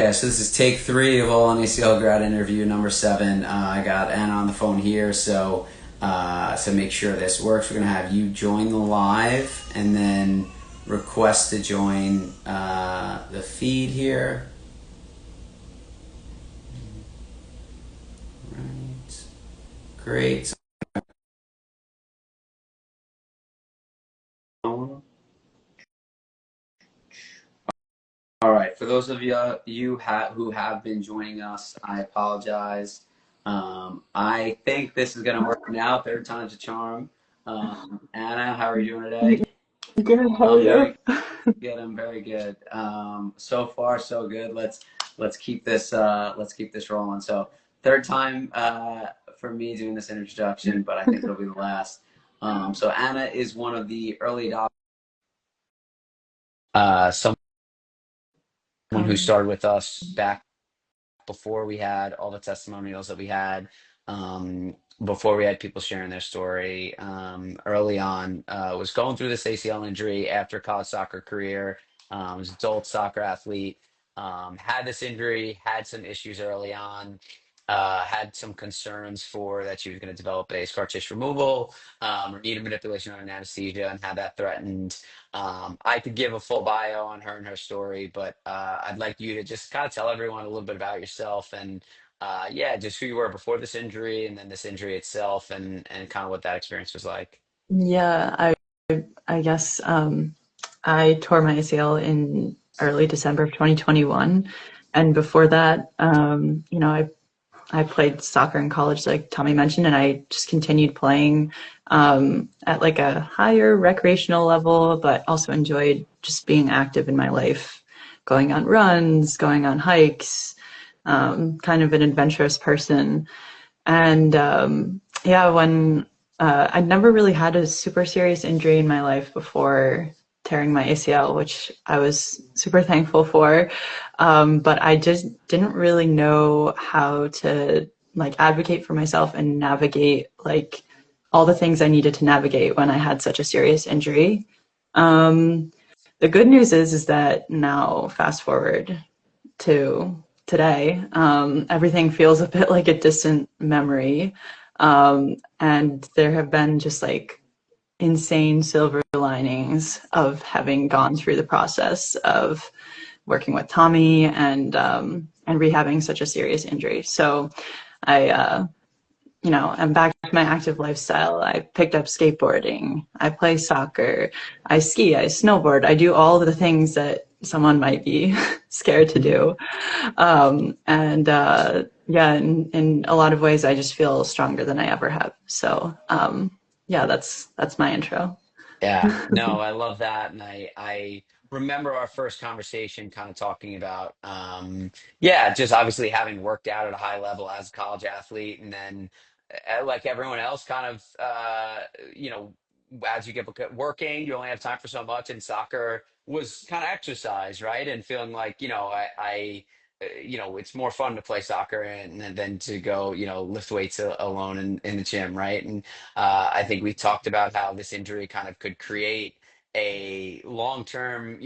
Okay, so this is take three of All on ACL grad interview number 7. I got Anna on the phone here, so to make sure this works, we're gonna have you join the live and then request to join the feed here. Right, great. All right, for those of who have been joining us, I apologize. I think this is going to work now. Third time's a charm. Anna, how are you doing today? Good, how are I'm you? very good. I'm very good. So far, so good. Let's keep this rolling. So third time for me doing this introduction, but I think it'll be the last. So Anna is one of the early adopters. Someone who Um, started with us back before we had all the testimonials that we had, before we had people sharing their story, early on, was going through this ACL injury after a college soccer career, was an adult soccer athlete, had this injury, had some issues early on, had some concerns for that she was going to develop a scar tissue removal, or needed manipulation under anesthesia and had that threatened. I could give a full bio on her and her story, but I'd like you to just kind of tell everyone a little bit about yourself and yeah, just who you were before this injury and then this injury itself and kind of what that experience was like. yeah, I guess I tore my ACL in early December of 2021, and before that, I played soccer in college, like Tommy mentioned, and I just continued playing at like a higher recreational level, but also enjoyed just being active in my life, going on runs, going on hikes, kind of an adventurous person. And yeah, when I'd never really had a super serious injury in my life before tearing my ACL, which I was super thankful for. But I just didn't really know how to like advocate for myself and navigate like all the things I needed to navigate when I had such a serious injury. Um, the good news is that now, fast forward to today, everything feels a bit like a distant memory. And there have been just like insane silver linings of having gone through the process of working with Tommy and rehabbing such a serious injury. So I I'm back to my active lifestyle. I picked up skateboarding. I play soccer. I ski. I snowboard. I do all of the things that someone might be scared to do. Yeah, in a lot of ways, I just feel stronger than I ever have. So yeah, that's my intro. Yeah, no, I love that. And I remember our first conversation kind of talking about, yeah, just obviously having worked out at a high level as a college athlete. And then, like everyone else, kind of, you know, as you get working, you only have time for so much. And soccer was kind of exercise, right? And feeling like, it's more fun to play soccer and than to go, lift weights alone in the gym, right? And I think we talked about how this injury kind of could create a long-term,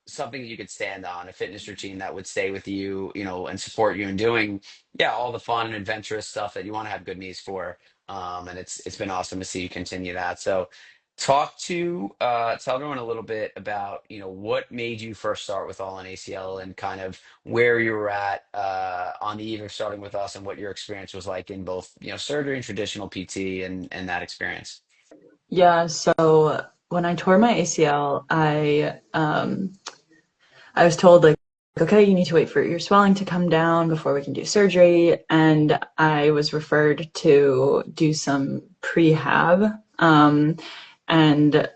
something you could stand on, a fitness routine that would stay with you, and support you in doing, yeah, all the fun and adventurous stuff that you want to have good knees for. And it's been awesome to see you continue that. So tell everyone a little bit about, what made you first start with All in ACL and kind of where you were at on the eve of starting with us and what your experience was like in both, surgery and traditional PT and that experience. Yeah, so when I tore my ACL, I was told like, okay, you need to wait for your swelling to come down before we can do surgery. And I was referred to do some prehab. And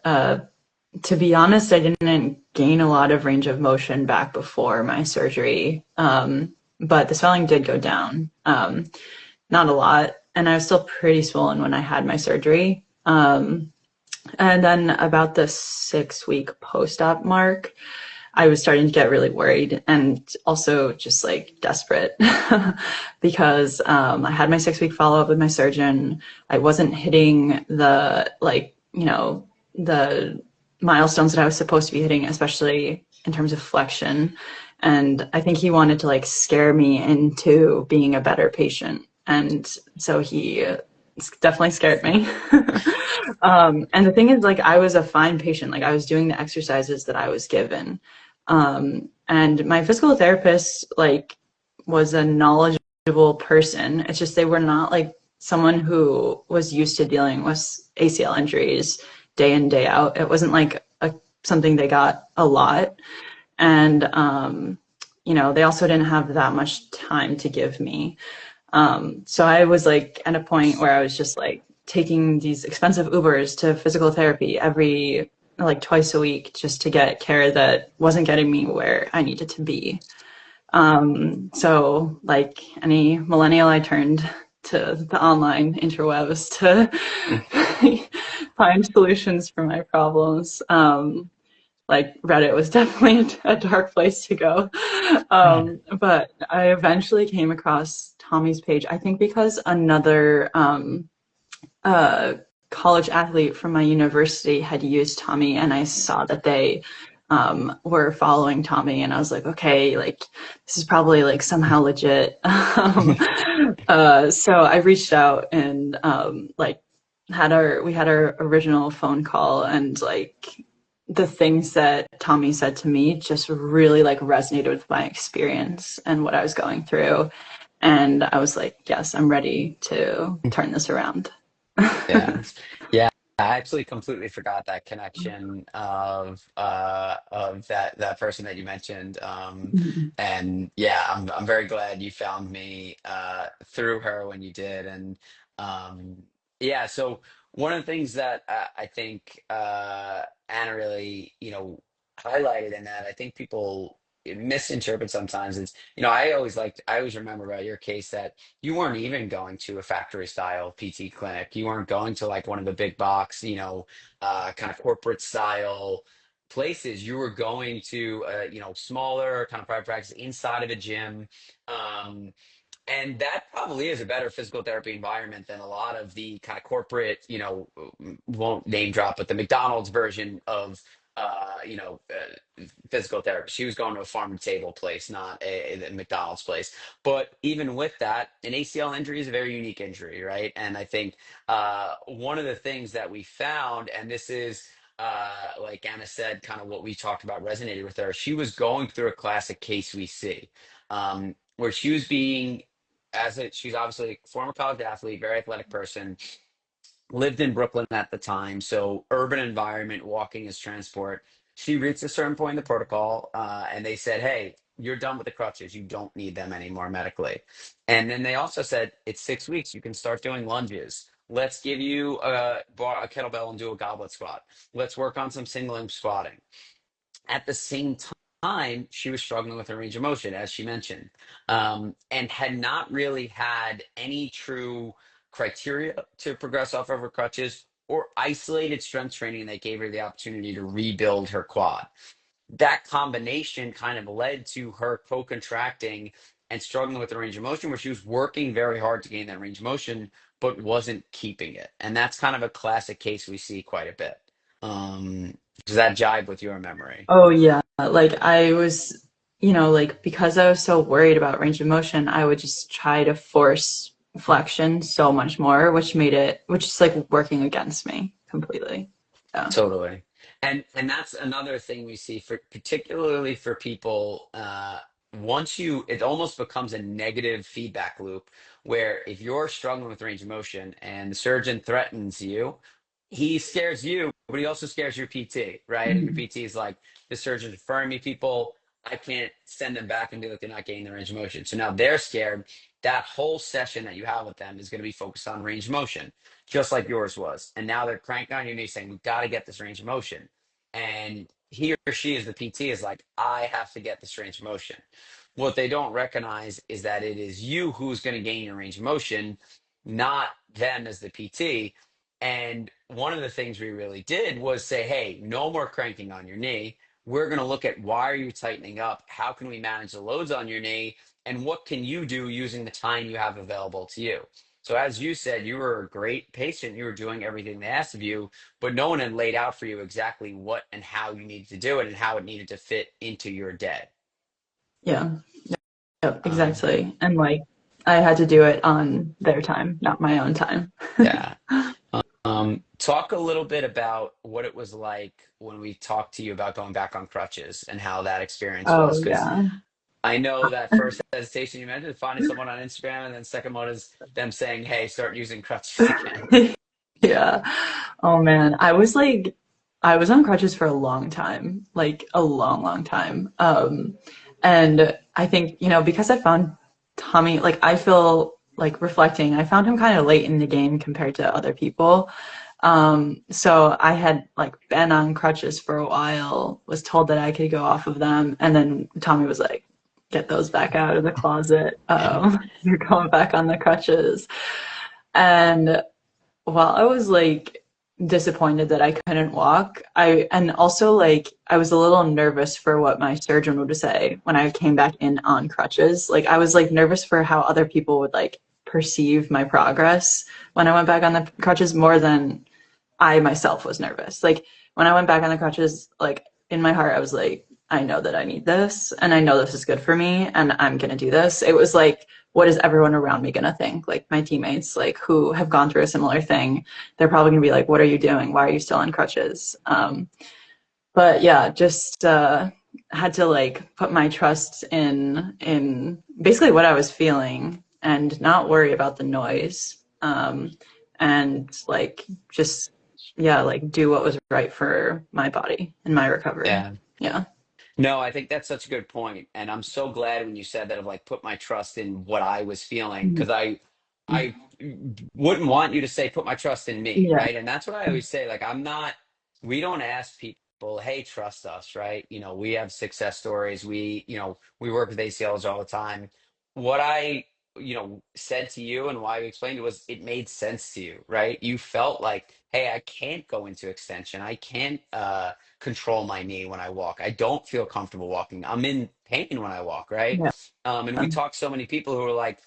to be honest, I didn't gain a lot of range of motion back before my surgery. But the swelling did go down. Not a lot. And I was still pretty swollen when I had my surgery. And then about the 6-week post-op mark, I was starting to get really worried and also just like desperate because I had my 6-week follow-up with my surgeon. I wasn't hitting the milestones that I was supposed to be hitting, especially in terms of flexion. And I think he wanted to like scare me into being a better patient. And so he definitely scared me. And the thing is, like, I was a fine patient. Like, I was doing the exercises that I was given. And my physical therapist, like, was a knowledgeable person. It's just they were not like someone who was used to dealing with ACL injuries day in, day out. It wasn't like something they got a lot. And, they also didn't have that much time to give me. So I was like at a point where I was just like taking these expensive Ubers to physical therapy every like twice a week just to get care that wasn't getting me where I needed to be. So like any millennial, I turned to the online interwebs to find solutions for my problems. Like Reddit was definitely a dark place to go. But I eventually came across Tommy's page, I think because another uh, college athlete from my university had used Tommy, and I saw that they were following Tommy, and I was like, okay, like this is probably like somehow legit. So I reached out and like we had our original phone call, and like the things that Tommy said to me just really like resonated with my experience and what I was going through. And I was like, yes, I'm ready to turn this around. Yeah. Yeah. I actually completely forgot that connection of that person that you mentioned. And yeah, I'm very glad you found me through her when you did. And yeah, so one of the things that I think Anna really, highlighted in that I think people misinterpret sometimes is, I always remember about your case that you weren't even going to a factory style PT clinic. You weren't going to like one of the big box, kind of corporate style places. You were going to, smaller kind of private practice inside of a gym. Um, and that probably is a better physical therapy environment than a lot of the kind of corporate, won't name drop, but the McDonald's version of, physical therapy. She was going to a farm to table place, not a McDonald's place. But even with that, an ACL injury is a very unique injury, right? And I think one of the things that we found, and this is like Anna said, kind of what we talked about resonated with her. She was going through a classic case we see, where she was being she's obviously a former college athlete, very athletic person, lived in Brooklyn at the time, so urban environment, walking is transport. She reached a certain point in the protocol, and they said, "Hey, you're done with the crutches. You don't need them anymore medically." And then they also said, "It's 6 weeks. You can start doing lunges. Let's give you a kettlebell and do a goblet squat. Let's work on some single limb squatting." At the same time, she was struggling with her range of motion, as she mentioned, and had not really had any true criteria to progress off of her crutches or isolated strength training that gave her the opportunity to rebuild her quad. That combination kind of led to her co-contracting and struggling with the range of motion, where she was working very hard to gain that range of motion, but wasn't keeping it. And that's kind of a classic case we see quite a bit. Does that jibe with your memory? Oh yeah, like I was, like because I was so worried about range of motion, I would just try to force flexion so much more, which is like working against me completely. Yeah. Totally. And that's another thing we see for particularly for people once it almost becomes a negative feedback loop where if you're struggling with range of motion and the surgeon threatens you, he scares you, but he also scares your PT, right? And your Mhm. PT is like, the surgeon's referring me people, I can't send them back and be like they're not getting the range of motion. So now they're scared. That whole session that you have with them is going to be focused on range of motion just like yours was. And now they're cranking on your knee saying, we've got to get this range of motion. And he or she, as the PT, is like, I have to get this range of motion. What they don't recognize is that it is you who's going to gain your range of motion, not them as the PT. And one of the things we really did was say, hey, no more cranking on your knee. We're going to look at why are you tightening up? How can we manage the loads on your knee? And what can you do using the time you have available to you? So as you said, you were a great patient. You were doing everything they asked of you, but no one had laid out for you exactly what and how you needed to do it and how it needed to fit into your day. Yeah. Yep, Um, exactly. And like I had to do it on their time, not my own time. yeah. Talk a little bit about what it was like when we talked to you about going back on crutches and how that experience was. Oh Because yeah. I know that first hesitation you mentioned, finding someone on Instagram, and then second one is them saying, "Hey, start using crutches again." Yeah. Oh man, I was on crutches for a long time, like a long, long time. And I think, because I found Tommy, like I feel like reflecting, I found him kind of late in the game compared to other people. So I had like been on crutches for a while, was told that I could go off of them, and then Tommy was like, "Get those back out of the closet. You're going back on the crutches." And while I was like disappointed that I couldn't walk, and also like I was a little nervous for what my surgeon would say when I came back in on crutches. Like I was like nervous for how other people would like perceive my progress when I went back on the crutches more than I myself was nervous. Like when I went back on the crutches, like in my heart, I was like, I know that I need this and I know this is good for me and I'm going to do this. It was like, what is everyone around me going to think? Like my teammates, like who have gone through a similar thing, they're probably going to be like, what are you doing? Why are you still on crutches? But yeah, just had to like put my trust in basically what I was feeling and not worry about the noise. And like just yeah, like do what was right for my body and my recovery. Yeah. Yeah. No, I think that's such a good point, and I'm so glad when you said that of like put my trust in what I was feeling because I wouldn't want you to say put my trust in me, Yeah. right? And that's what I always say. Like I'm not. We don't ask people, hey, trust us, right? We have success stories. We work with ACLs all the time. What I said to you and why we explained it was it made sense to you, right? You felt like, hey, I can't go into extension. I can't. Control my knee when I walk. I don't feel comfortable walking. I'm in pain when I walk, right? Yeah. And we talk so many people who are like,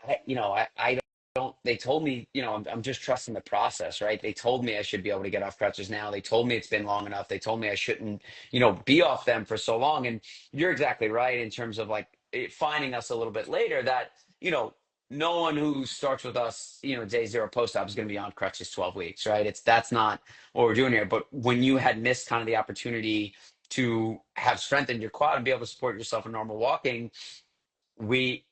I don't. They told me, I'm just trusting the process, right? They told me I should be able to get off crutches now. They told me it's been long enough. They told me I shouldn't, be off them for so long. And you're exactly right in terms of like finding us a little bit later that you know no one who starts with us, day zero post op is going to be on crutches 12 weeks, right? That's not what we're doing here. But when you had missed kind of the opportunity to have strengthened your quad and be able to support yourself in normal walking, we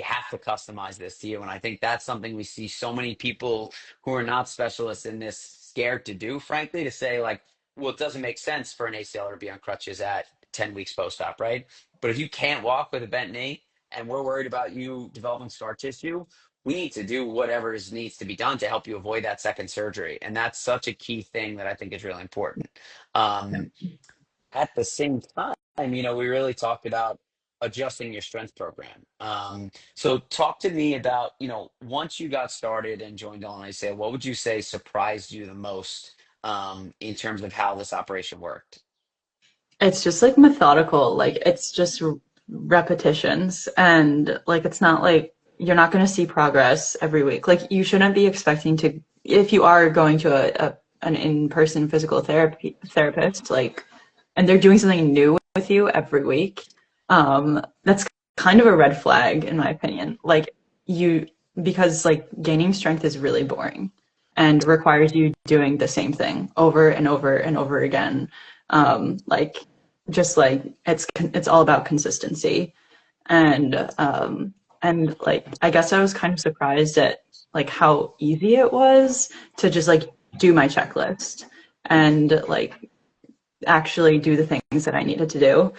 have to customize this to you. And I think that's something we see so many people who are not specialists in this scared to do, frankly, to say like, well, it doesn't make sense for an ACL to be on crutches at 10 weeks post-op, right? But if you can't walk with a bent knee and we're worried about you developing scar tissue, we need to do whatever needs to be done to help you avoid that second surgery. And that's such a key thing that I think is really important. Yeah. Um, at the same time, we really talked about adjusting your strength program. So talk to me about, once you got started and joined on ACL, what would you say surprised you the most in terms of how this operation worked? It's just like methodical, like it's just repetitions and like it's not like you're not going to see progress every week. Like you shouldn't be expecting to if you are going to an in-person physical therapist like and they're doing something new with you every week. That's kind of a red flag in my opinion. Like you because like gaining strength is really boring and requires you doing the same thing over and over and over again. Like just like it's all about consistency and like I guess I was kind of surprised at like how easy it was to just like do my checklist and like actually do the things that I needed to do.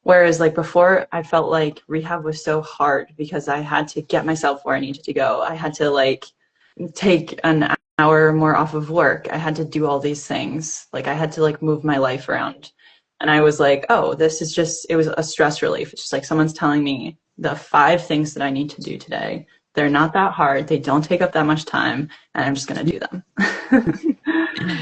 Whereas like before, I felt like rehab was so hard because I had to get myself where I needed to go. I had to like take an hour more off of work. I had to do all these things. Like I had to like move my life around. And I was like, oh, this is just, it was a stress relief. It's just like someone's telling me the 5 things that I need to do today. They're not that hard. They don't take up that much time. And I'm just going to do them.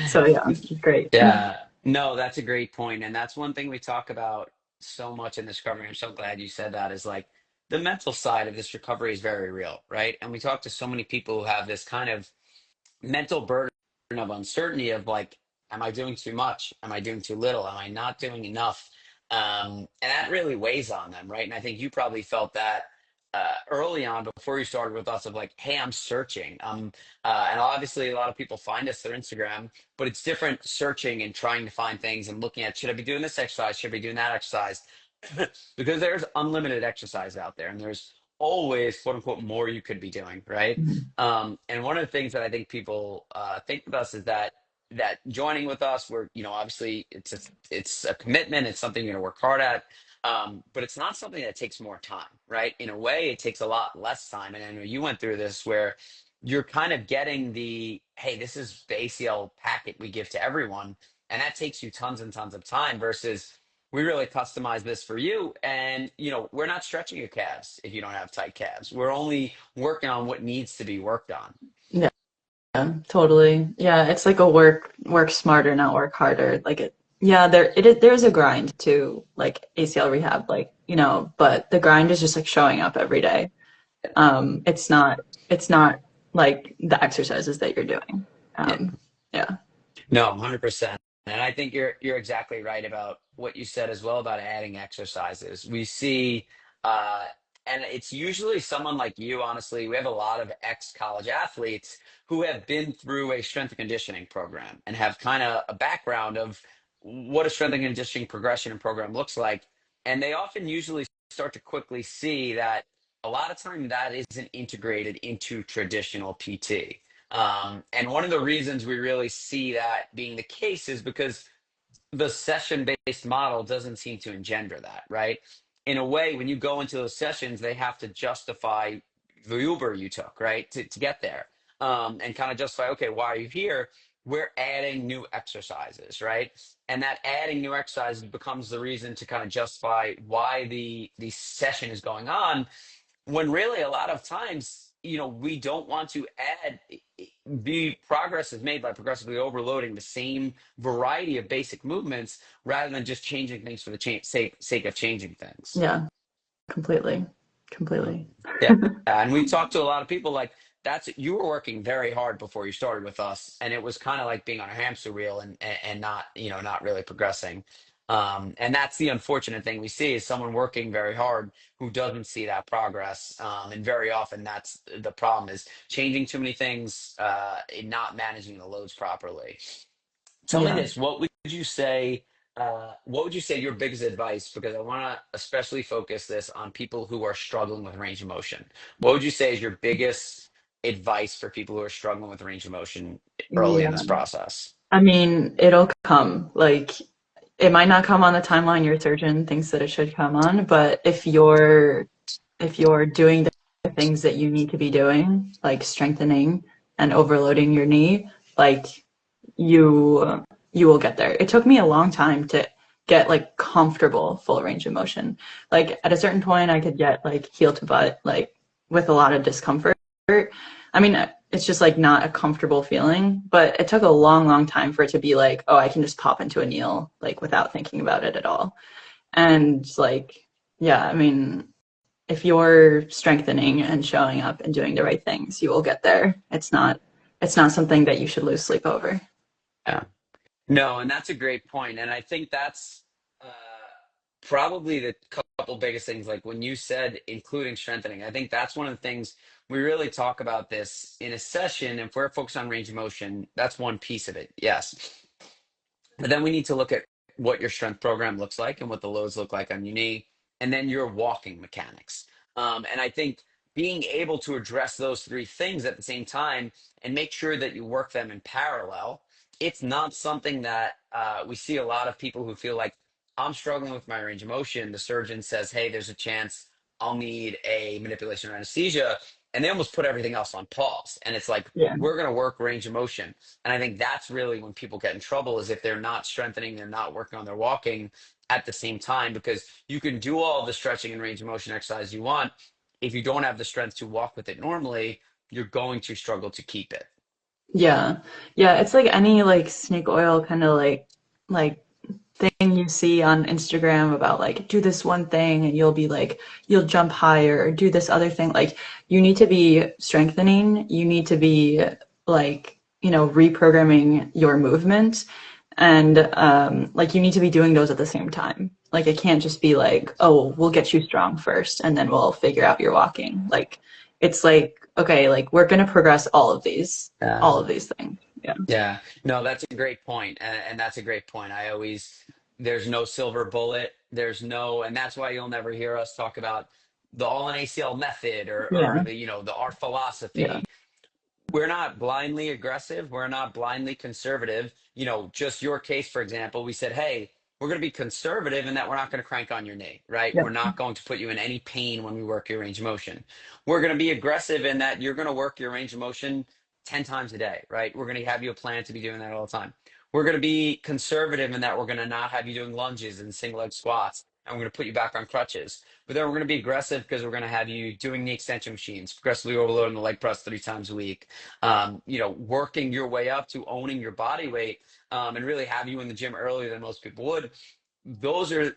So yeah, it's great. Yeah, no, that's a great point. And that's one thing we talk about so much in this recovery. I'm so glad you said that is like the mental side of this recovery is very real, right? And we talk to so many people who have this kind of mental burden of uncertainty of like, am I doing too much? Am I doing too little? Am I not doing enough? And that really weighs on them, right? And I think you probably felt that early on before you started with us of like, hey, I'm searching. And obviously, a lot of people find us through Instagram, but it's different searching and trying to find things and looking at, should I be doing this exercise? Should I be doing that exercise? Because there's unlimited exercise out there and there's always quote unquote more you could be doing, right? Mhm. And one of the things that I think people think with us is that joining with us, we're, obviously it's a commitment, it's something you're going to work hard at, but it's not something that takes more time, right? In a way, it takes a lot less time. And I know you went through this where you're kind of getting the, hey, this is the ACL packet we give to everyone, and that takes you tons and tons of time versus we really customize this for you. And we're not stretching your calves if you don't have tight calves. We're only working on what needs to be worked on. Yeah, totally. Yeah, it's like a work smarter, not work harder. Like yeah, there's a grind to like ACL rehab, like, but the grind is just like showing up every day. It's not like the exercises that you're doing. Yeah. Yeah. No, 100%. And I think you're exactly right about what you said as well about adding exercises. We see uh and it's usually someone like you, honestly. We have a lot of ex-college athletes who have been through a strength and conditioning program and have kind of a background of what a strength and conditioning progression and program looks like. And they often usually start to quickly see that a lot of time that isn't integrated into traditional PT. And one of the reasons we really see that being the case is because the session based model doesn't seem to engender that, right? In a way, when you go into those sessions, they have to justify the Uber you took, right, to get there, and kind of justify, okay, why are you here? We're adding new exercises, right? And that adding new exercises becomes the reason to kind of justify why the session is going on, when really a lot of times we don't want to add, the progress is made by progressively overloading the same variety of basic movements rather than just changing things for the sake of changing things. Yeah, completely. Completely. Yeah. And we talked to a lot of people like, that's, you were working very hard before you started with us, and it was kind of like being on a hamster wheel and not, not really progressing. And that's the unfortunate thing we see is someone working very hard who doesn't see that progress. And very often that's the problem, is changing too many things, and not managing the loads properly. Tell me Yeah. this: what would you say? What would you say your biggest advice? Because I want to especially focus this on people who are struggling with range of motion. What would you say is your biggest advice for people who are struggling with range of motion early in Yeah. this process? I mean, it'll come. Like, it might not come on the timeline your surgeon thinks that it should come on, but if you're doing the things that you need to be doing, like strengthening and overloading your knee, like you will get there. It took me a long time to get like comfortable full range of motion. Like at a certain point I could get like heel to butt, like with a lot of discomfort. I mean, it's just like not a comfortable feeling, but it took a long, long time for it to be like, oh, I can just pop into a kneel like without thinking about it at all. And like, yeah, I mean, if you're strengthening and showing up and doing the right things, you will get there. It's not something that you should lose sleep over. Yeah. No, and that's a great point. And I think that's uh, probably the couple biggest things. Like when you said including strengthening, I think that's one of the things we really talk about this in a session. If we're focused on range of motion, that's one piece of it. Yes. But then we need to look at what your strength program looks like and what the loads look like on your knee, and then your walking mechanics. And I think being able to address those three things at the same time and make sure that you work them in parallel, it's not something that we see a lot of people who feel like, I'm struggling with my range of motion. The surgeon says, hey, there's a chance I'll need a manipulation or anesthesia. And they almost put everything else on pause. And it's like, Yeah. we're going to work range of motion. And I think that's really when people get in trouble, is if they're not strengthening, they're not working on their walking at the same time, because you can do all the stretching and range of motion exercise you want. If you don't have the strength to walk with it normally, you're going to struggle to keep it. Yeah. Yeah, it's like any like snake oil kind of like thing you see on Instagram about like do this one thing and you'll be like you'll jump higher or do this other thing. Like you need to be strengthening, you need to be like, reprogramming your movement And like you need to be doing those at the same time. Like it can't just be like, oh, we'll get you strong first and then we'll figure out your walking. Like it's like, okay, like we're gonna progress all of these things. Yeah. Yeah, no, that's a great point, and that's a great point. There's no silver bullet. There's no, and that's why you'll never hear us talk about the all in ACL method or Yeah. the, the our Yeah. philosophy. We're not blindly aggressive. We're not blindly conservative. Just your case, for example, we said, hey, we're going to be conservative in that we're not going to crank on your knee, right? We're Yep. not going to put you in any pain when we work your range of motion. We're going to be aggressive in that you're going to work your range of motion 10 times a day, right? We're going to have you a plan to be doing that all the time. We're going to be conservative in that we're going to not have you doing lunges and single leg squats, and we're going to put you back on crutches. But then we're going to be aggressive because we're going to have you doing the extension machines, progressively overloading the leg press 3 times a week, working your way up to owning your body weight, and really have you in the gym earlier than most people would.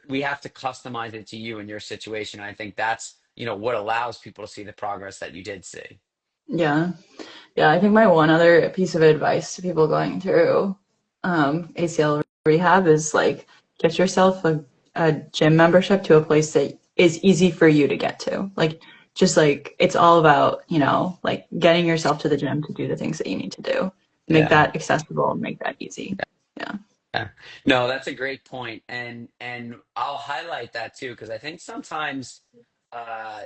We have to customize it to you and your situation. I think that's, what allows people to see the progress that you did see. Yeah. Yeah. I think my one other piece of advice to people going through ACL rehab is like get yourself a gym membership to a place that is easy for you to get to. Like just like it's all about, like getting yourself to the gym to do the things that you need to do. Make Yeah. that accessible and make that easy. Yeah. Yeah. No, that's a great point. And I'll highlight that too, because I think sometimes uh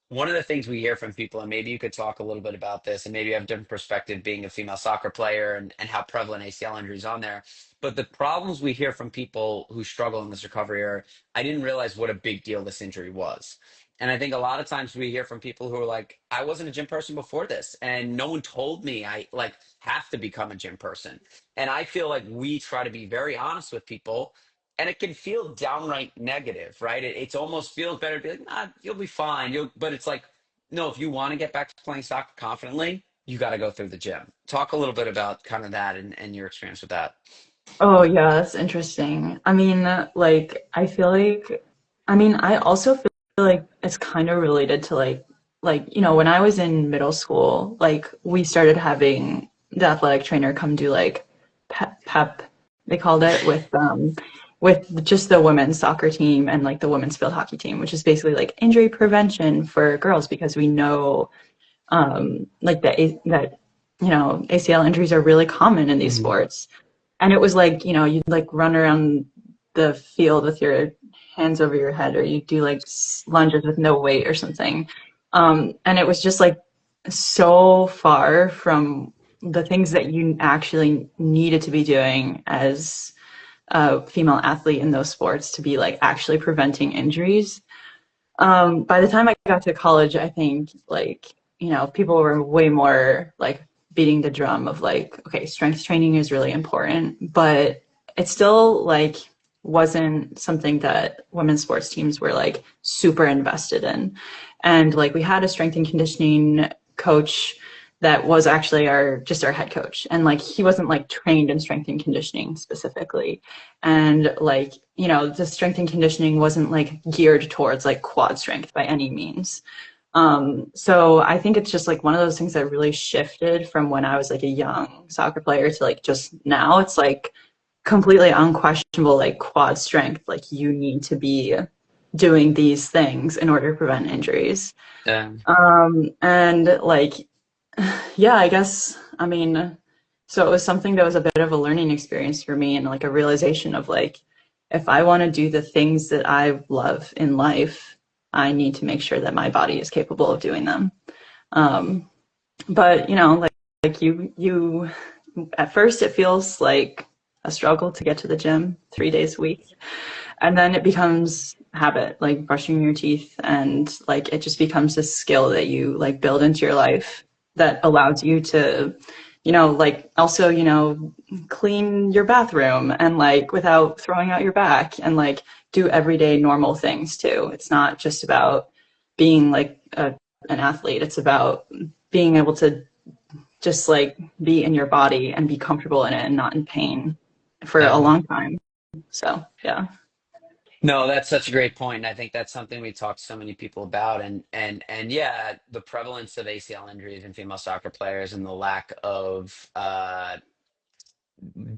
one of the things we hear from people, and maybe you could talk a little bit about this, and maybe you have a different perspective being a female soccer player and how prevalent ACL injuries on there. But the problems we hear from people who struggle in this recovery are, I didn't realize what a big deal this injury was. And I think a lot of times we hear from people who are like, I wasn't a gym person before this, and no one told me I like have to become a gym person. And I feel like we try to be very honest with people, and it can feel downright negative, right? It's almost feels better to be like, nah, you'll be fine. But it's like, no, if you want to get back to playing soccer confidently, you got to go through the gym. Talk a little bit about kind of that and your experience with that. Oh, yeah, that's interesting. I mean, like, I feel like, I mean, I also feel like it's kind of related to when I was in middle school, like, we started having the athletic trainer come do like pep, they called it with just the women's soccer team and like the women's field hockey team, which is basically like injury prevention for girls because we know, like that, ACL injuries are really common in these Mhm. sports. And it was like, you'd like run around the field with your hands over your head, or you do like lunges with no weight or something. And it was just like so far from the things that you actually needed to be doing as a female athlete in those sports to be like actually preventing injuries. By the time I got to college, I think like, people were way more like beating the drum of like, okay, strength training is really important, but it still like wasn't something that women's sports teams were like super invested in. And like we had a strength and conditioning coach that was actually our head coach. And like he wasn't like trained in strength and conditioning specifically. And like, the strength and conditioning wasn't like geared towards like quad strength by any means. So I think it's just like one of those things that really shifted from when I was like a young soccer player to like just now. It's like completely unquestionable, like quad strength. Like you need to be doing these things in order to prevent injuries. Yeah. And like, yeah, I guess, I mean, so it was something that was a bit of a learning experience for me and like a realization of like, if I want to do the things that I love in life, I need to make sure that my body is capable of doing them. Um, but like you, at first it feels like a struggle to get to the gym 3 days a week, and then it becomes habit, like brushing your teeth, and like it just becomes a skill that you like build into your life that allows you to like also clean your bathroom and like without throwing out your back, and like do everyday normal things too. It's not just about being like an athlete. It's about being able to just like be in your body and be comfortable in it and not in pain for a Yeah. long time. So yeah. No, that's such a great point. And I think that's something we talk to so many people about. And yeah, the prevalence of ACL injuries in female soccer players and the lack of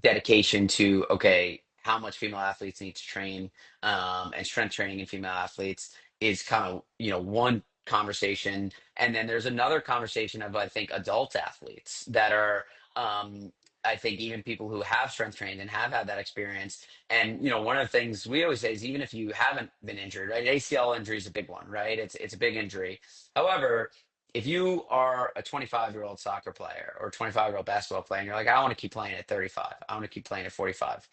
dedication to, okay, how much female athletes need to train, and strength training in female athletes is kind of, one conversation. And then there's another conversation of, I think, adult athletes that are, I think, even people who have strength trained and have had that experience. And, one of the things we always say is, even if you haven't been injured, right? ACL injury is a big one, right? It's a big injury. However, if you are a 25-year-old soccer player or 25-year-old basketball player, and you're like, I want to keep playing at 35, I want to keep playing at 45,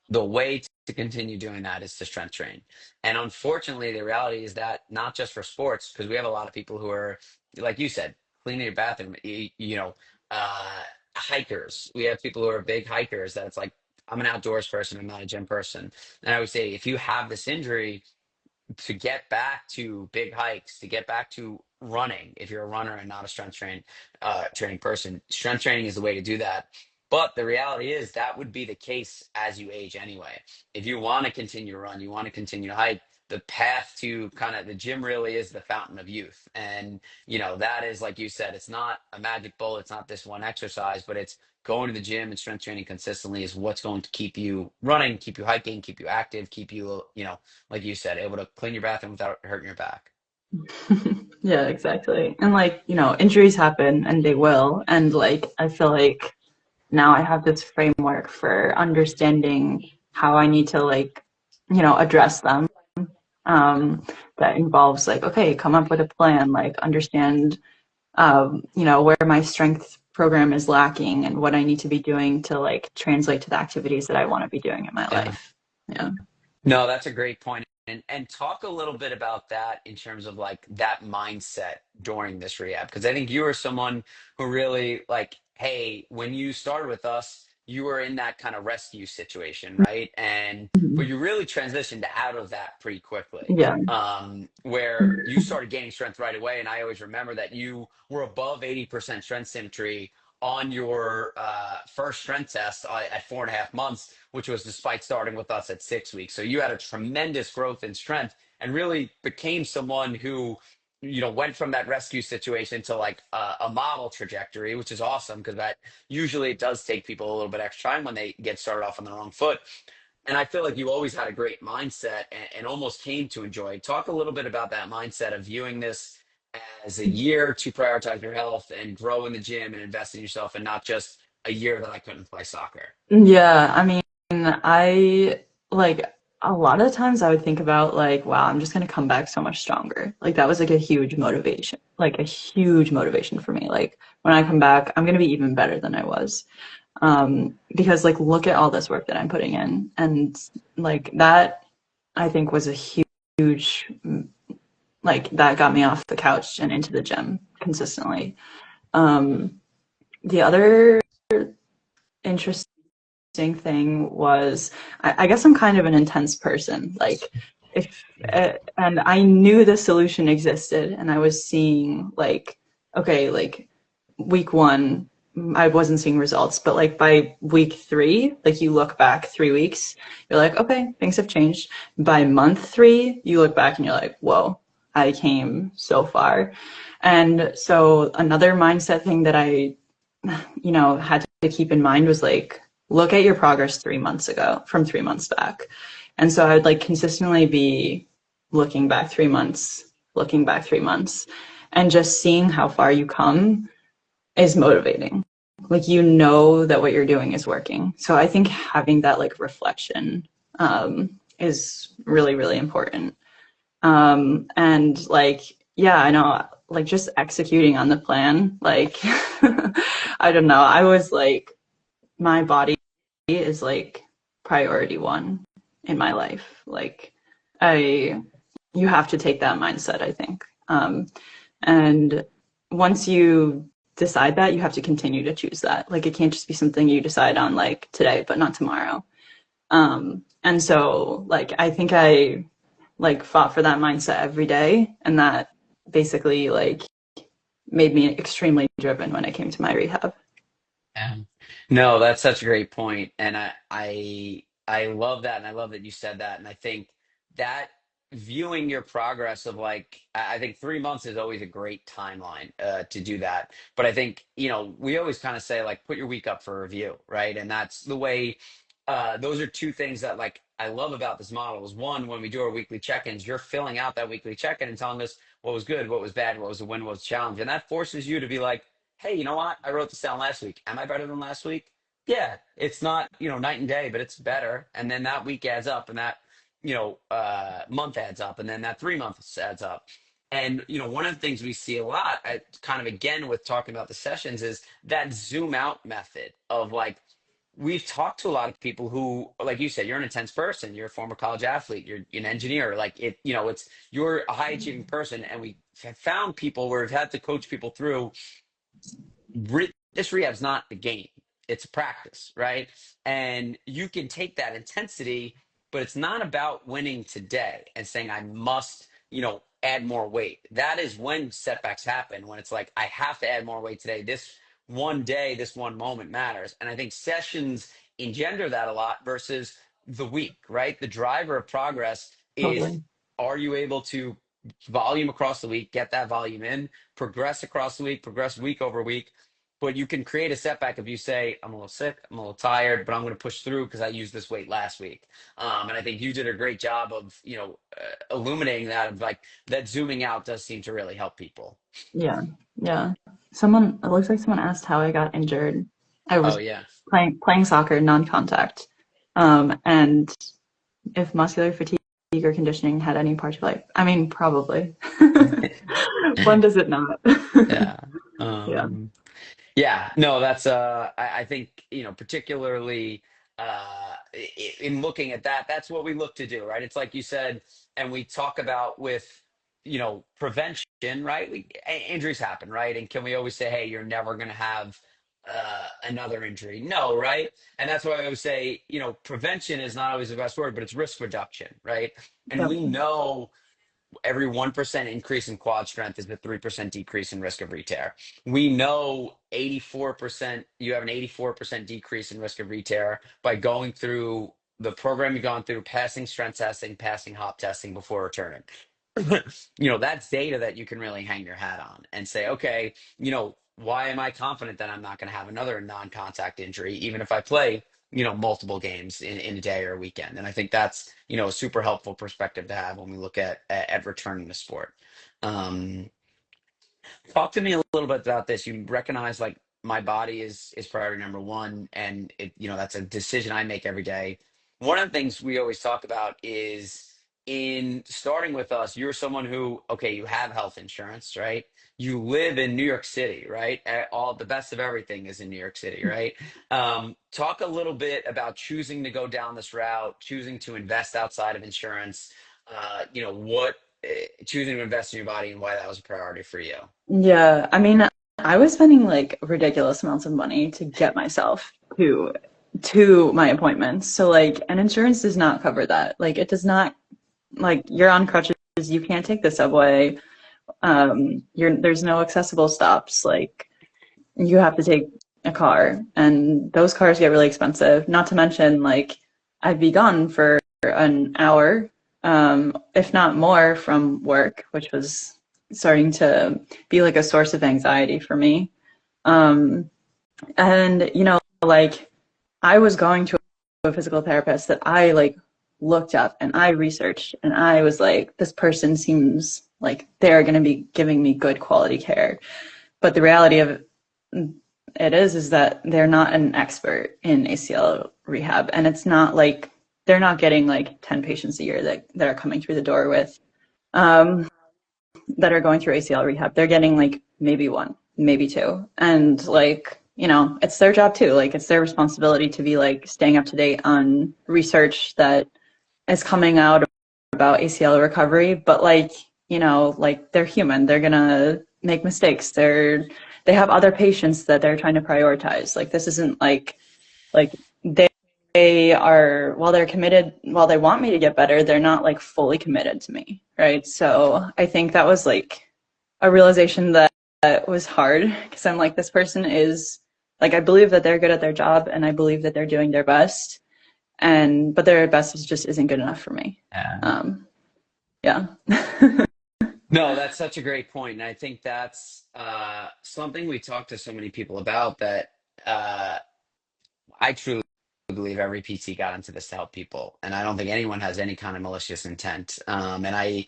the way to continue doing that is to strength train. And unfortunately, the reality is that not just for sports, because we have a lot of people who are, like you said, cleaning your bathroom, uh, hikers. We have people who are big hikers that it's like, I'm an outdoors person, I'm not a gym person. And I would say, if you have this injury, to get back to big hikes, to get back to running, if you're a runner and not a training person, strength training is the way to do that. But the reality is that would be the case as you age anyway. If you want to continue to run, you want to continue to hike, the path to kind of the gym really is the fountain of youth. And, that is, like you said, it's not a magic bullet, it's not this one exercise, but it's going to the gym and strength training consistently is what's going to keep you running, keep you hiking, keep you active, keep you, like you said, able to clean your bathroom without hurting your back. Yeah, exactly. And like, injuries happen and they will. And like, I feel like now I have this framework for understanding how I need to like, address them. That involves like, okay, come up with a plan, like understand, where my strength program is lacking and what I need to be doing to like translate to the activities that I want to be doing in my Yeah. life. Yeah. No, that's a great point. And talk a little bit about that in terms of like that mindset during this rehab. Because I think you are someone who really like, hey, when you started with us, you were in that kind of rescue situation, right? And but Mhm. you really transitioned out of that pretty quickly. Yeah. Where you started gaining strength right away. And I always remember that you were above 80% strength symmetry on your first strength test at 4.5 months, which was despite starting with us at 6 weeks. So you had a tremendous growth in strength and really became someone who, went from that rescue situation to like a model trajectory, which is awesome because that usually it does take people a little bit extra time when they get started off on the wrong foot. And I feel like you always had a great mindset and almost came to enjoy. Talk a little bit about that mindset of viewing this as a year to prioritize your health and grow in the gym and invest in yourself, and not just a year that I couldn't play soccer. Yeah, I mean, I like a lot of the times I would think about like, wow, I'm just gonna come back so much stronger. Like that was like a huge motivation, like a huge motivation for me. Like when I come back, I'm gonna be even better than I was. Because like look at all this work that I'm putting in, and like that I think was a huge like that got me off the couch and into the gym consistently. The other interesting thing was I guess I'm kind of an intense person. Like if and I knew the solution existed, and I was seeing like okay, like week one I wasn't seeing results, but like by week three, like you look back 3 weeks, you're like, okay, things have changed. By month three, you look back and you're like, whoa, I came so far. And so another mindset thing that I had to keep in mind was like, look at your progress 3 months ago from 3 months back. And so I would like consistently be looking back 3 months, looking back 3 months, and just seeing how far you come is motivating. Like, that what you're doing is working. So I think having that like reflection is really, really important. And like, yeah, I know, like just executing on the plan, like, I don't know. I was like, my body is like priority one in my life. Like, I, you have to take that mindset, I think. And once you decide that, you have to continue to choose that. Like, it can't just be something you decide on like today, but not tomorrow. And so like, I think I like fought for that mindset every day, and that basically like made me extremely driven when it came to my rehab. Yeah. No, that's such a great point. And I love that. And I love that you said that. And I think that viewing your progress of like, I think 3 months is always a great timeline to do that. But I think, we always kind of say like put your week up for review, right? And that's the way. Those are two things that like I love about this model. Is one, when we do our weekly check-ins, you're filling out that weekly check-in and telling us what was good, what was bad, what was the win, what was the challenge, and that forces you to be like, hey, you know what? I wrote this down last week. Am I better than last week? Yeah, it's not, night and day, but it's better. And then that week adds up, and that, month adds up, and then that 3 months adds up. And, one of the things we see a lot, kind of again with talking about the sessions, is that zoom out method of like, we've talked to a lot of people who, like you said, you're an intense person, you're a former college athlete, you're an engineer, like it's, you're a high achieving person. And we have found people where we've had to coach people through this rehab's not a game, it's a practice, right? And you can take that intensity, but it's not about winning today and saying I must, add more weight. That is when setbacks happen, when it's like I have to add more weight today. This one day, this one moment matters. And I think sessions engender that a lot versus the week, right? The driver of progress is, Totally. are you able to volume across the week, get that volume in, progress across the week, progress week over week. But you can create a setback if you say, I'm a little sick, I'm a little tired, but I'm going to push through because I used this weight last week. And I think you did a great job of, illuminating that, of like that zooming out does seem to really help people. Yeah. Yeah. It looks like someone asked how I got injured. I Oh, was yeah. playing soccer, non-contact. And if muscular fatigue or conditioning had any part to play, I mean, probably. When does it not? Yeah. Yeah. Yeah, no, that's I think, particularly in looking at that, that's what we look to do, right? It's like you said, and we talk about with, prevention, right? Injuries happen, right? And can we always say, hey, you're never going to have another injury? No, right? And that's why I always say, prevention is not always the best word, but it's risk reduction, right? And Yep. we know every 1% increase in quad strength is a 3% decrease in risk of re-tear. We know 84%, you have an 84% decrease in risk of re-tear by going through the program you've gone through, passing strength testing, passing hop testing before returning. That's data that you can really hang your hat on and say, okay, why am I confident that I'm not going to have another non-contact injury, even if I play, multiple games in a day or a weekend? And I think that's, a super helpful perspective to have when we look at returning to sport. Um, Talk to me a little bit about this. You recognize like my body is priority number one, and that's a decision I make every day. One of the things we always talk about is, in starting with us, you're someone who, okay, you have health insurance, right? You live in New York City, right? All the best of everything is in New York City, right? Talk a little bit about choosing to go down this route, choosing to invest outside of insurance. What choosing to invest in your body and why that was a priority for you. Yeah, I mean, I was spending like ridiculous amounts of money to get myself to my appointments. So like, and insurance does not cover that. Like, it does not, like, you're on crutches, you can't take the subway. There's no accessible stops. Like, you have to take a car, and those cars get really expensive. Not to mention, like, I'd be gone for an hour, if not more, from work, which was starting to be like a source of anxiety for me. Um, and like, I was going to a physical therapist that I like looked up and I researched, and I was like, this person seems like they're going to be giving me good quality care. But the reality of it is that they're not an expert in ACL rehab, and it's not like they're not getting like 10 patients a year that are coming through the door with um, that are going through ACL rehab. They're getting like maybe one, maybe two, and like, it's their job too. Like, it's their responsibility to be like staying up to date on research that is coming out about ACL recovery. But like, like, they're human. They're gonna make mistakes. They have other patients that they're trying to prioritize. Like, this isn't like they are, while they're committed, while they want me to get better, they're not like fully committed to me, right? So I think that was like a realization that was hard, because I'm like, this person is like, I believe that they're good at their job, and I believe that they're doing their best, but their best just isn't good enough for me. Yeah. Um, Yeah. No, that's such a great point, and I think that's something we talk to so many people about that uh, I truly believe every PT got into this to help people, and I don't think anyone has any kind of malicious intent. And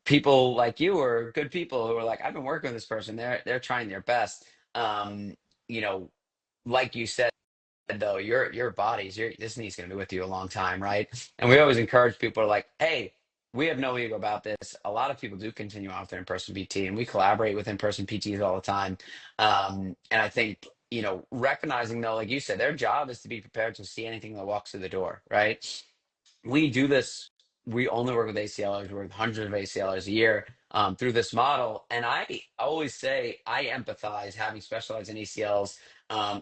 people like you are good people who are like, I've been working with this person. They're trying their best. Um, you know, like you said though, your body's your this knee's gonna be with you a long time, right? And we always encourage people like, hey, we have no ego about this. A lot of people do continue on with their in-person PT, and we collaborate with in-person PTs all the time. And I think, recognizing though, like you said, their job is to be prepared to see anything that walks through the door, right? We do this. We only work with ACLers. We work with hundreds of ACLers a year through this model. And I always say I empathize having specialized in ACLs,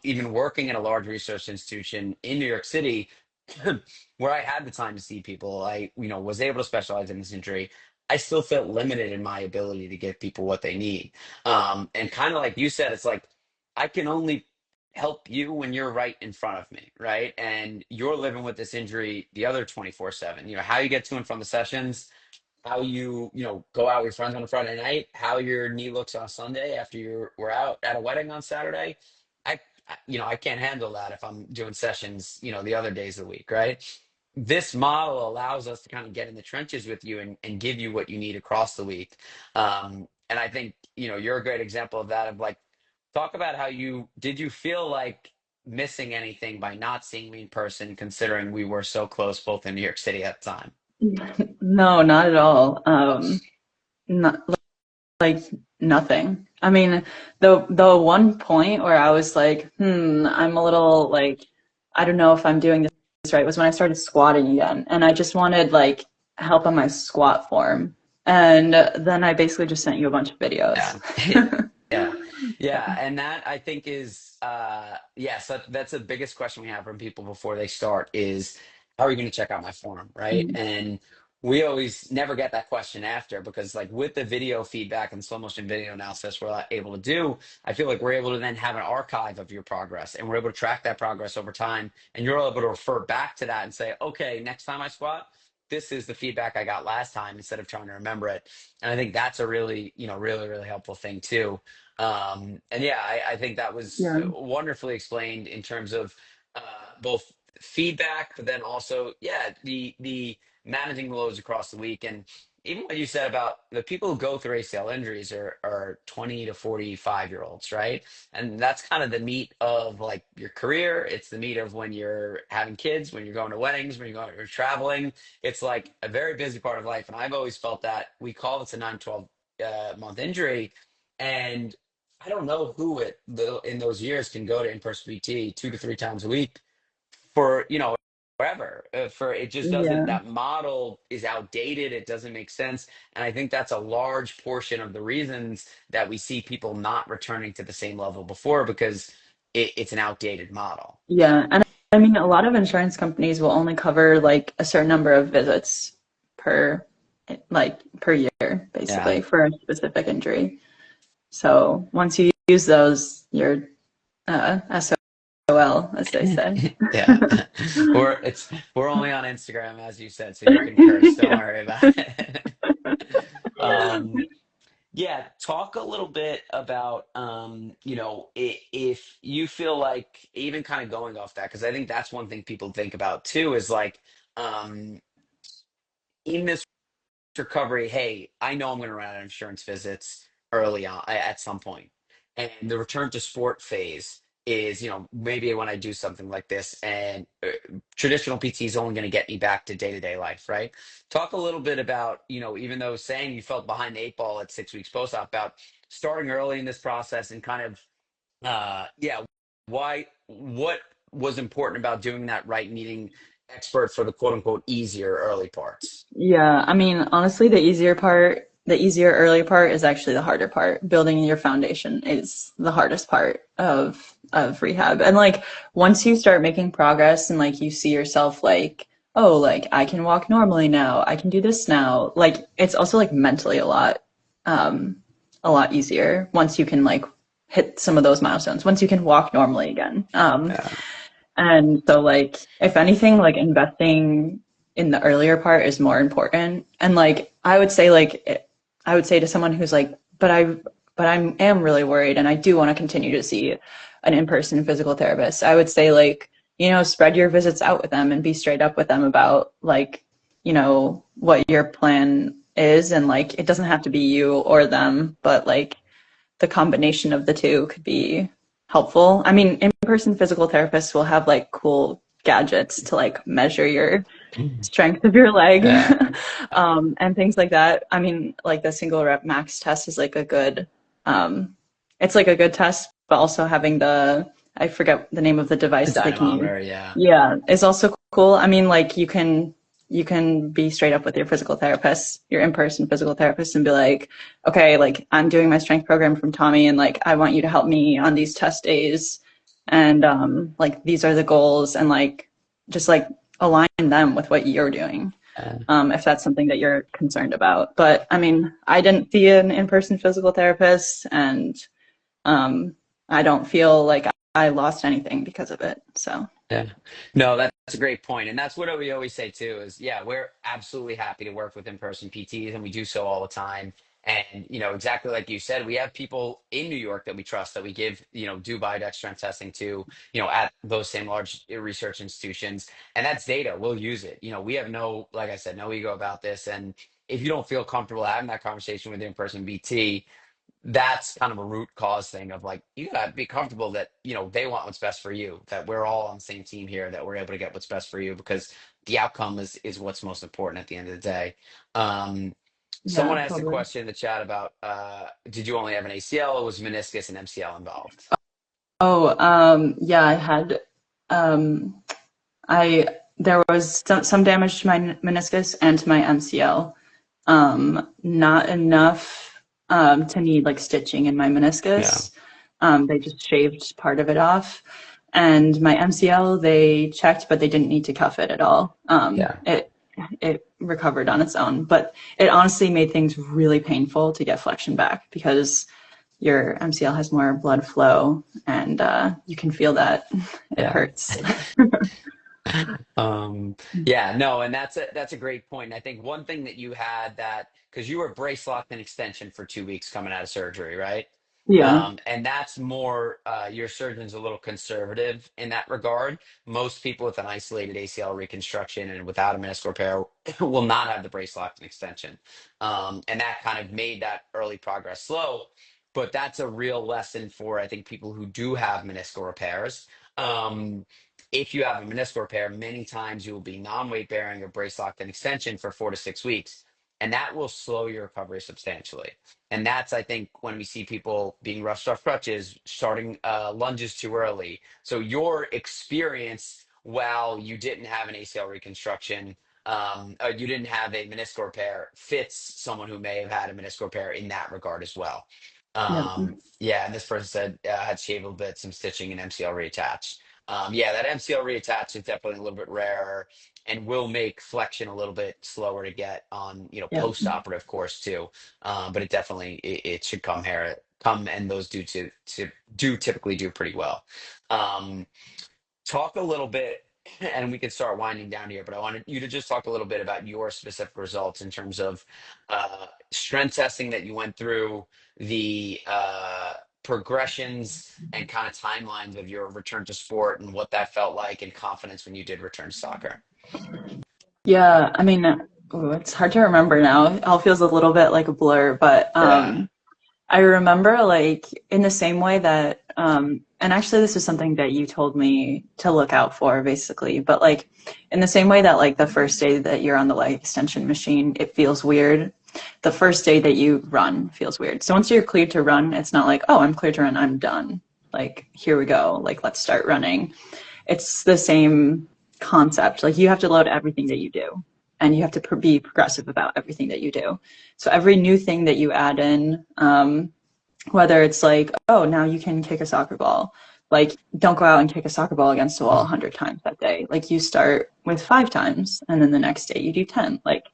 even working in a large research institution in New York City, where I had the time to see people. I, was able to specialize in this injury. I still felt limited in my ability to give people what they need. And kind of like you said, it's like I can only help you when you're right in front of me, right? And you're living with this injury the other 24/7. How you get to and from the sessions, how you go out with your friends on a Friday night, how your knee looks on a Sunday after we're out at a wedding on Saturday. I can't handle that if I'm doing sessions, the other days of the week, right? This model allows us to kind of get in the trenches with you and give you what you need across the week. And I think, you're a great example of that, of like, talk about how did you feel like missing anything by not seeing me in person, considering we were so close both in New York City at the time? No, not at all. Not like nothing. I mean, the one point where I was like, I'm a little like, I don't know if I'm doing this right, was when I started squatting again, and I just wanted like help on my squat form, and then I basically just sent you a bunch of videos. Yeah. Yeah. Yeah. And that I think is yes, that's the biggest question we have from people before they start is how are you going to check out my form? Right. Mhm. And we always never get that question after because like with the video feedback and slow motion video analysis we're able to do, I feel like we're able to then have an archive of your progress and we're able to track that progress over time. And you're able to refer back to that and say, okay, next time I squat, this is the feedback I got last time instead of trying to remember it. And I think that's a really, really, really helpful thing too. And yeah, I think that was Yeah. wonderfully explained in terms of uh, both feedback, but then also, yeah, the managing the loads across the week. And even what you said about the people who go through ACL injuries are 20 to 45-year-olds, right? And that's kind of the meat of like your career. It's the meat of when you're having kids, when you're going to weddings, when you're traveling. It's like a very busy part of life. And I've always felt that we call this a 9 to 12 month injury. And I don't know who in those years can go to in-person PT 2 to 3 times a week for, forever. For it just doesn't, Yeah. that model is outdated. It doesn't make sense. And I think that's a large portion of the reasons that we see people not returning to the same level before because it's an outdated model. Yeah. And I mean, a lot of insurance companies will only cover like a certain number of visits per per year, Yeah. basically, for a specific injury. So once you use those, you're SOL, as they say. Yeah. We're only on Instagram, as you said, so you can curse. Don't Yeah. worry about it. um, yeah, talk a little bit about if you feel like even kind of going off that, because I think that's one thing people think about too, is like um in this recovery, hey, I know I'm going to run out of insurance visits early on at some point. And the return to sport phase is, maybe when I do something like this and traditional PT is only going to get me back to day-to-day life, right? Talk a little bit about, even though saying you felt behind the 8 ball at 6 weeks post-op, about starting early in this process and kind of, yeah, what was important about doing that right, needing experts for the quote unquote easier early parts. Yeah, I mean, honestly, the easier early part is actually the harder part. Building your foundation is the hardest part of rehab. And like once you start making progress and like you see yourself like, oh, like I can walk normally now, I can do this now. Like it's also like mentally um a lot easier once you can like hit some of those milestones, once you can walk normally again. Yeah. And so like if anything, like investing in the earlier part is more important. And like I would say I would say to someone who's like, but I am really worried and I do want to continue to see an in-person physical therapist. I would say like, spread your visits out with them and be straight up with them about like, what your plan is, and like it doesn't have to be you or them, but like the combination of the two could be helpful. I mean, in-person physical therapists will have like cool gadgets to like measure your strength of your leg Yeah. and things like that. I mean, like the single rep max test is like a good, um, it's like a good test, but also having I forget the name of the The device that they can use. dynamometer, yeah. Yeah, is also cool. I mean, like you can be straight up with your physical therapist, your in-person physical therapist, and be like, okay, like I'm doing my strength program from Tommy, and like I want you to help me on these test days, and like these are the goals, and like just like align them with what you're doing, Yeah. if that's something that you're concerned about. But I mean, I didn't see an in-person physical therapist, and um, I don't feel like I lost anything because of it. So Yeah. No, that's a great point. And that's what we always say too is, yeah, we're absolutely happy to work with in-person PTs and we do so all the time. And, exactly like you said, we have people in New York that we trust that we give, do biodex strength testing to, at those same large research institutions. And that's data. We'll use it. We have no, like I said, no ego about this. And if you don't feel comfortable having that conversation with the in-person BT, that's kind of a root cause thing of like you gotta be comfortable that they want what's best for you, that we're all on the same team here, that we're able to get what's best for you because the outcome is what's most important at the end of the day. um yeah, Someone asked a totally. question in the chat about did you only have an ACL or was meniscus and MCL involved? Oh, yeah, um, I there was some damage to my meniscus and to my MCL. Not enough to need like stitching in my Yeah. meniscus. They just shaved part of it off. And my MCL, they checked, but they didn't need to cuff it at all. Yeah. It recovered on its own, but it honestly made things really painful to get flexion back because your MCL has more blood flow, and you can feel that it Yeah. hurts. Um, yeah, no, and that's a great point. And I think one thing that you had that because you were brace locked and extension for 2 weeks coming out of surgery, right? Yeah, And that's more your surgeon's a little conservative in that regard. Most people with an isolated ACL reconstruction and without a meniscal repair will not have the brace locked and extension. And that kind of made that early progress slow. But that's a real lesson for I think people who do have meniscal repairs. Um, if you have a meniscal repair, many times you will be non-weight bearing or brace locked in extension for 4 to 6 weeks, and that will slow your recovery substantially. And that's, I think, when we see people being rushed off crutches, starting lunges too early. So your experience, while you didn't have an ACL reconstruction, or you didn't have a meniscal repair, fits someone who may have had a meniscal repair in that regard as well. yeah, Yeah, and this person said had shaved a little bit, some stitching, and MCL reattached. Yeah, that MCL reattach is definitely a little bit rarer and will make flexion a little bit slower to get on, yeah, post-operative course too. But it should come and those do typically do pretty well. Um, Talk a little bit, and we can start winding down here, but I wanted you to just talk a little bit about your specific results in terms of strength testing that you went through, the progressions and kind of timelines of your return to sport and what that felt like and confidence when you did return to soccer. yeah. I mean, ooh, it's hard to remember now. It all feels a little bit like a blur, but Yeah. I remember like in the same way that, and actually this is something that you told me to look out for basically, but like in the same way that like the first day that you're on the leg extension machine, it feels weird. The first day that you run feels weird. So once you're cleared to run, it's not like, oh, I'm cleared to run, I'm done. Like, here we go. Like, let's start running. It's the same concept. Like, you have to load everything that you do, and you have to be progressive about everything that you do. So every new thing that you add in, whether it's like, oh, now you can kick a soccer ball, like don't go out and kick a soccer ball against a wall 100 times that day. Like you start with 5 times, and then the next day you do 10. Like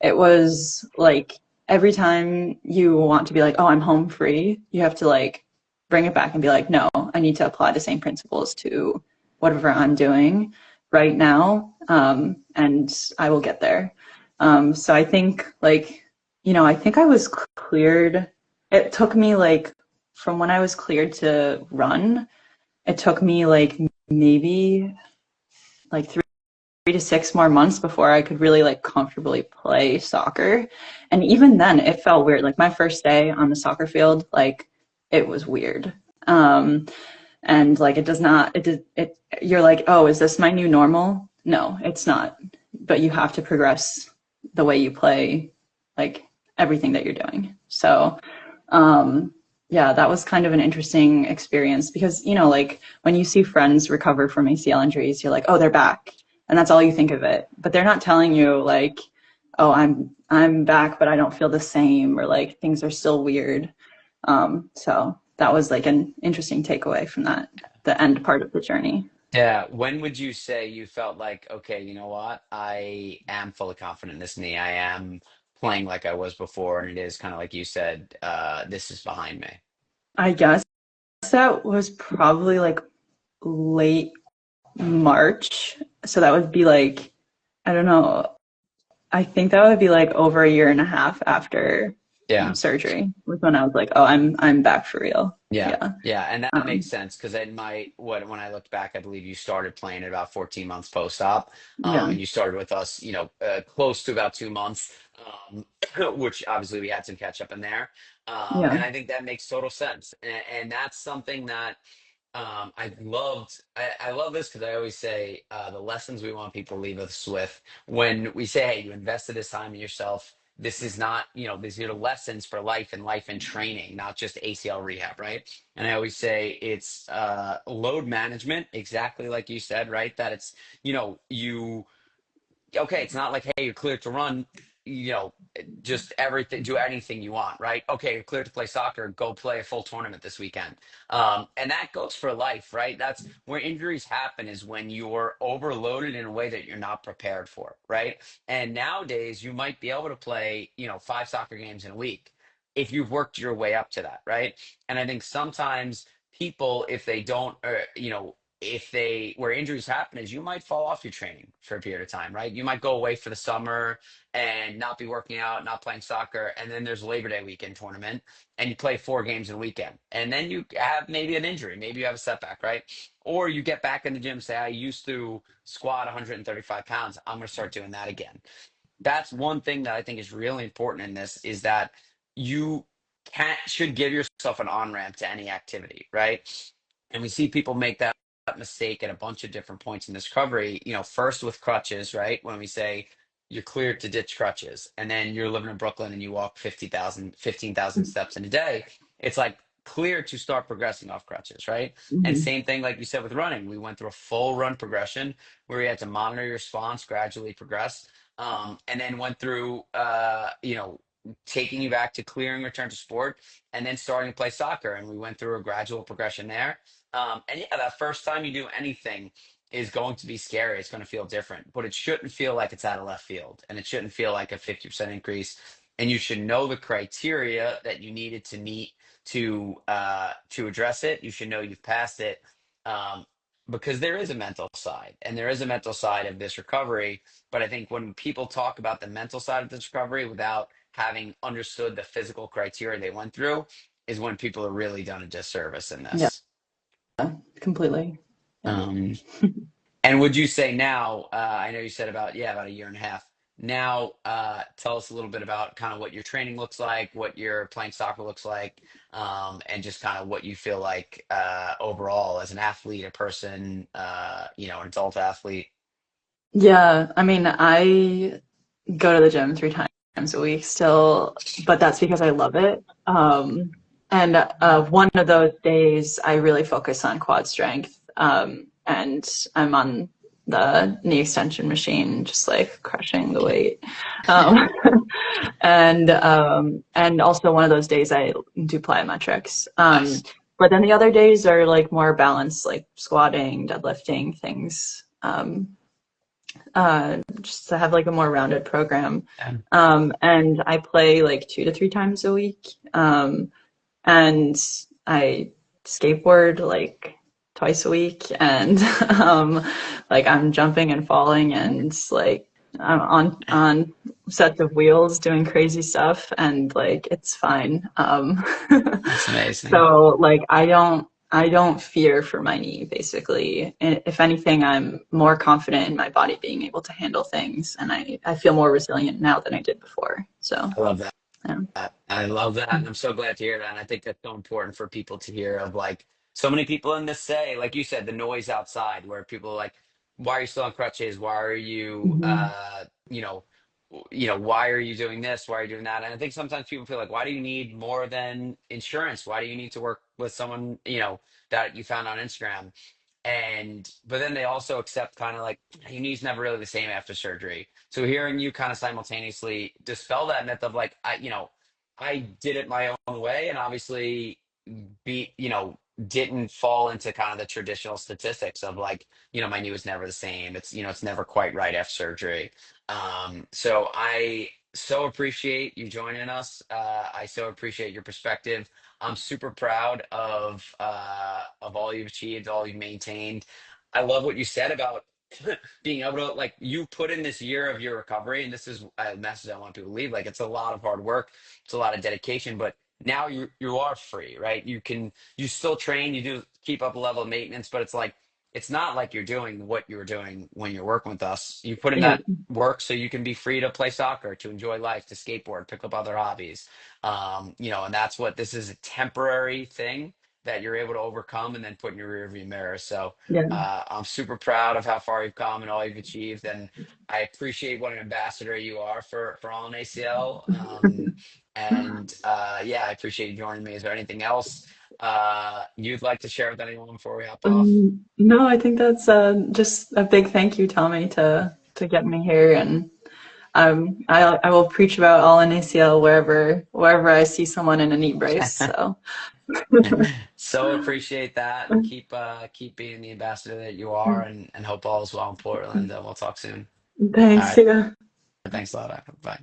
it was like every time you want to be like, oh, I'm home free, you have to like bring it back and be like, no, I need to apply the same principles to whatever I'm doing. right now, and I will get there. So I think like, I think I was cleared. It took me like from when I was cleared to run, it took me like maybe like 3 to 6 more months before I could really like comfortably play soccer. And even then it felt weird. Like my first day on the soccer field, like it was weird. And like it does not, you're like, oh, is this my new normal? No, it's not. But you have to progress the way you play, like everything that you're doing. So, yeah, that was kind of an interesting experience because, like when you see friends recover from ACL injuries, you're like, oh, they're back. And that's all you think of it. But they're not telling you like, oh, I'm back, but I don't feel the same, or like things are still weird. So that was like an interesting takeaway from the end part of the journey. Yeah. When would you say you felt like, okay, you know what? I am fully confident in this knee. I am playing like I was before, and it is kind of like you said, this is behind me. I guess that was probably like late March. So that would be like, I don't know. I think that would be like over a year and a half after Yeah. surgery was when I was like, oh, I'm back for real. Yeah, Yeah. yeah, and that makes Um, sense because in my what when I looked back, I believe you started playing at about 14 months post-op, yeah. and you started with us, close to about 2 months, um, which obviously we had some catch up in there, Yeah. and I think that makes total sense, and that's something that I love this because I always say the lessons we want people to leave us with when we say, hey, you invested this time in yourself. This is not, these are the lessons for life and life and training, not just ACL rehab, right? And I always say it's load management, exactly like you said, right? That it's, you okay, it's not like, hey, you're cleared to run, just everything, do anything you want, right? Okay, you're cleared to play soccer, go play a full tournament this weekend. And that goes for life, right? That's where injuries happen is when you're overloaded in a way that you're not prepared for, right? And nowadays, you might be able to play, 5 soccer games in a week if you've worked your way up to that, right? And I think sometimes people, if they don't, if they where injuries happen is you might fall off your training for a period of time, right? You might go away for the summer and not be working out, not playing soccer, and then there's Labor Day weekend tournament and you play 4 games in a weekend. And then you have maybe an injury, maybe you have a setback, right? Or you get back in the gym, say, I used to squat 135 pounds. I'm going to start doing that again. That's one thing that I think is really important in this is that you can't should give yourself an on-ramp to any activity, right? And we see people make that mistake at a bunch of different points in this recovery, first with crutches, right? When we say you're cleared to ditch crutches and then you're living in Brooklyn and you walk 15,000 steps in a day, it's like clear to start progressing off crutches, right? And Hmm. same thing like you said with running. We went through a full run progression where we had to monitor your response, gradually progress, and then went through, taking you back to clearing return to sport and then starting to play soccer. And we went through a gradual progression there. And yeah, that first time you do anything is going to be scary. It's going to feel different, but it shouldn't feel like it's out of left field and it shouldn't feel like a 50% increase. And you should know the criteria that you needed to meet to address it. You should know you've passed it. Um, because there is a mental side and there is a mental side of this recovery. But I think when people talk about the mental side of this recovery without having understood the physical criteria they went through, is when people are really done a disservice in Yeah, this. completely. Yeah. Um, and would you say now, I know you said about a year and a half. Now, tell us a little bit about kind of what your training looks like, what your playing soccer looks like, and just kind of what you feel like overall as an athlete, a person, an adult athlete. Yeah. I mean, I go to the gym 3 times a week still, but that's because I love it. And one of those days, I really focus on quad strength, and I'm on the knee extension machine, just like crushing the weight. Um, and also one of those days I do plyometrics. Nice. But then the other days are like more balanced, like squatting, deadlifting, things. Just to have like a more rounded program. Yeah. And I play like 2 to 3 times a week. And I skateboard like twice a week, and like I'm jumping and falling, and like I'm on sets of wheels doing crazy stuff, and like it's fine. That's amazing. So like I don't fear for my knee, basically. If anything, I'm more confident in my body being able to handle things, and I feel more resilient now than I did before. So I love that. yeah. I love that, and I'm so glad to hear that. And I think that's so important for people to hear. Of like, so many people in this say, like you said, the noise outside, where people are like, "Why are you still on crutches? Why are you, Mhm. why are you doing this? Why are you doing that?" And I think sometimes people feel like, "Why do you need more than insurance? Why do you need to work with someone, that you found on Instagram?" And but then they also accept kind of like your knee's never really the same after surgery. So hearing you kind of simultaneously dispel that myth of like I did it my own way, and obviously be didn't fall into kind of the traditional statistics of like my knee was never the same. It's never quite right after surgery. So I so appreciate you joining us. I so appreciate your perspective. I'm super proud of all you've achieved, all you've maintained. I love what you said about being able to like you put in this year of your recovery, and this is a message I want people to leave. Like it's a lot of hard work, it's a lot of dedication, but now you are free, right? You still train, you do keep up a level of maintenance, but it's not like you're doing what you were doing when you're working with us. You put in Yeah. that work so you can be free to play soccer, to enjoy life, to skateboard, pick up other hobbies. And that's what this is, a temporary thing that you're able to overcome and then put in your rearview mirror. So Yeah. I'm super proud of how far you've come and all you've achieved, and I appreciate what an ambassador you are for All in ACL. And yeah, I appreciate you joining me. Is there anything else you'd like to share with anyone before we hop off? No, I think that's just a big thank you, Tommy, to get me here, and I will preach about all in ACL wherever I see someone in a knee brace. So So appreciate that, and keep being the ambassador that you are, and hope all is well in Portland. We'll talk soon. All thanks. right, Yeah. thanks a lot. Bye.